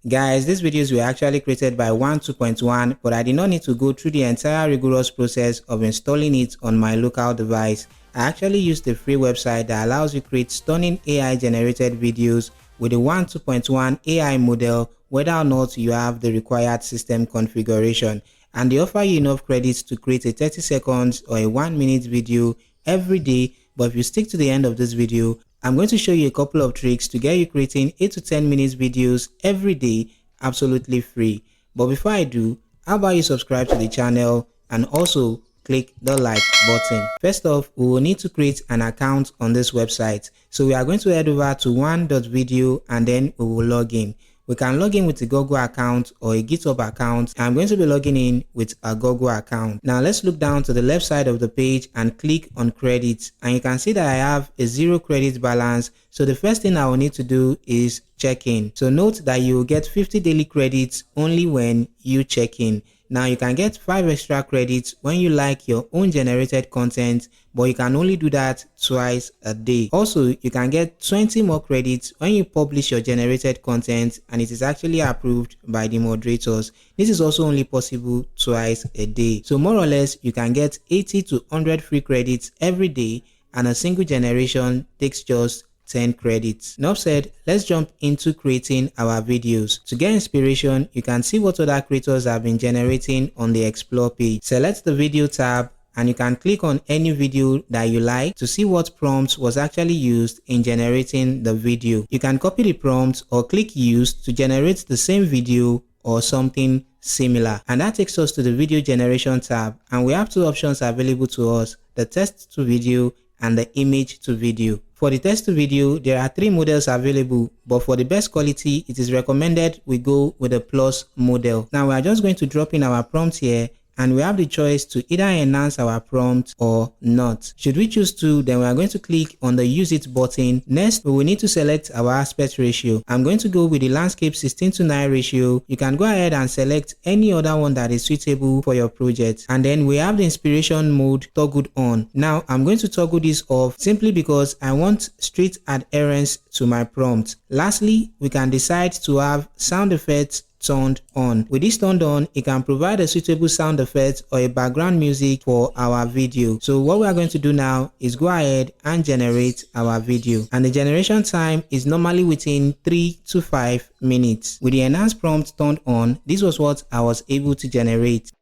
Guys, these videos were actually created by 2.1, but I did not need to go through the entire rigorous process of installing it on my local device. I actually used a free website that allows you to create stunning AI generated videos with the 2.1 AI model, whether or not you have the required system configuration. And they offer you enough credits to create a 30 seconds or a 1-minute video every day. But if you stick to the end of this video, I'm going to show you a couple of tricks to get you creating 8 to 10 minutes videos every day absolutely free. But before I do, how about you subscribe to the channel and also click the like button. First off, we will need to create an account on this website. So we are going to head over to one.video and then we will log in. We can log in with a Google account or a GitHub account. I'm going to be logging in with a Google account. Now let's look down to the left side of the page and click on credits. And you can see that I have a 0 credit balance. So the first thing I will need to do is check in. So note that you will get 50 daily credits only when you check in. Now you can get 5 extra credits when you like your own generated content, but you can only do that twice a day. Also, you can get 20 more credits when you publish your generated content and it is actually approved by the moderators. This is also only possible twice a day. So more or less, you can get 80 to 100 free credits every day, and a single generation takes just 10 credits. Enough said, let's jump into creating our videos. To get inspiration, you can see what other creators have been generating on the Explore page. Select the video tab and you can click on any video that you like to see what prompt was actually used in generating the video. You can copy the prompt or click use to generate the same video or something similar. And that takes us to the video generation tab, and we have two options available to us: the text to video and the image to video. For the text to video, there are 3 models available, but for the best quality, it is recommended we go with the plus model. Now we are just going to drop in our prompt here, and we have the choice to either enhance our prompt or not. Should we choose to, then we are going to click on the use it button. Next, we will need to select our aspect ratio. I'm going to go with the landscape 16:9 ratio. You can go ahead and select any other one that is suitable for your project. And then we have the inspiration mode toggled on. Now I'm going to toggle this off simply because I want strict adherence to my prompt. Lastly, we can decide to have sound effects turned on. With this turned on, it can provide a suitable sound effect or a background music for our video. So what we are going to do now is go ahead and generate our video, and the generation time is normally within 3 to 5 minutes. With the enhanced prompt turned on, this was what I was able to generate.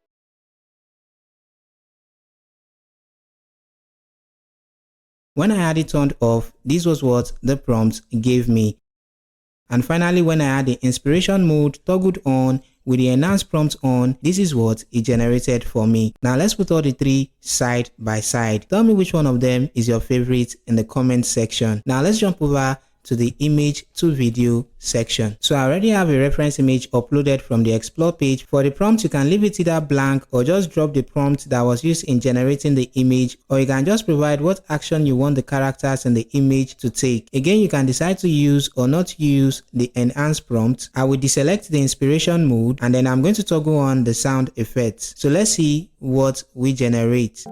When I had it turned off, this was what the prompt gave me. And finally, when I had the inspiration mode toggled on with the enhanced prompt on, this is what it generated for me. Now let's put all the 3 side by side. Tell me which one of them is your favorite in the comment section. Now let's jump over to the image to video section. So I already have a reference image uploaded from the Explore page. For the prompt, you can leave it either blank or just drop the prompt that was used in generating the image, or you can just provide what action you want the characters in the image to take. Again, you can decide to use or not use the enhanced prompt. I will deselect the inspiration mode, and then I'm going to toggle on the sound effects. So let's see what we generate.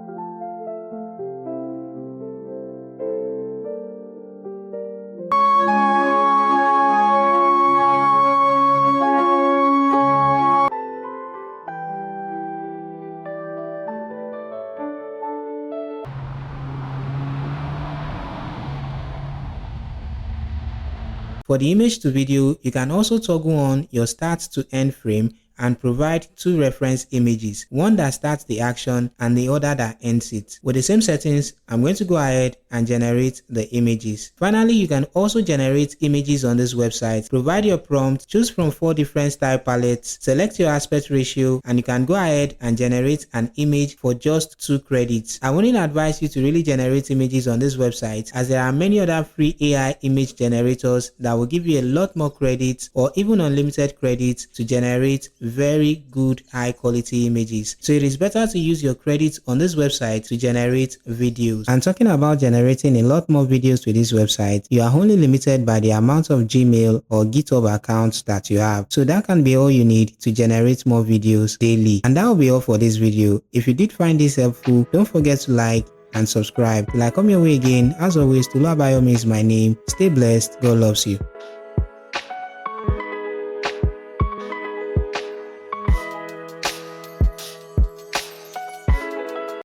For the image to video, you can also toggle on your start to end frame and provide 2 reference images, one that starts the action and the other that ends it. With the same settings, I'm going to go ahead and generate the images. Finally, you can also generate images on this website. Provide your prompt, choose from 4 different style palettes, select your aspect ratio, and you can go ahead and generate an image for just 2 credits. I wouldn't advise you to really generate images on this website, as there are many other free AI image generators that will give you a lot more credits or even unlimited credits to generate very good high quality images. So it is better to use your credits on this website to generate videos. And talking about generating a lot more videos with this website, you are only limited by the amount of Gmail or GitHub accounts that you have. So that can be all you need to generate more videos daily. And that will be all for this video. If you did find this helpful, don't forget to like and subscribe. Till I come your way again, as always, Tolu Abayomi is my name. Stay blessed. God loves you.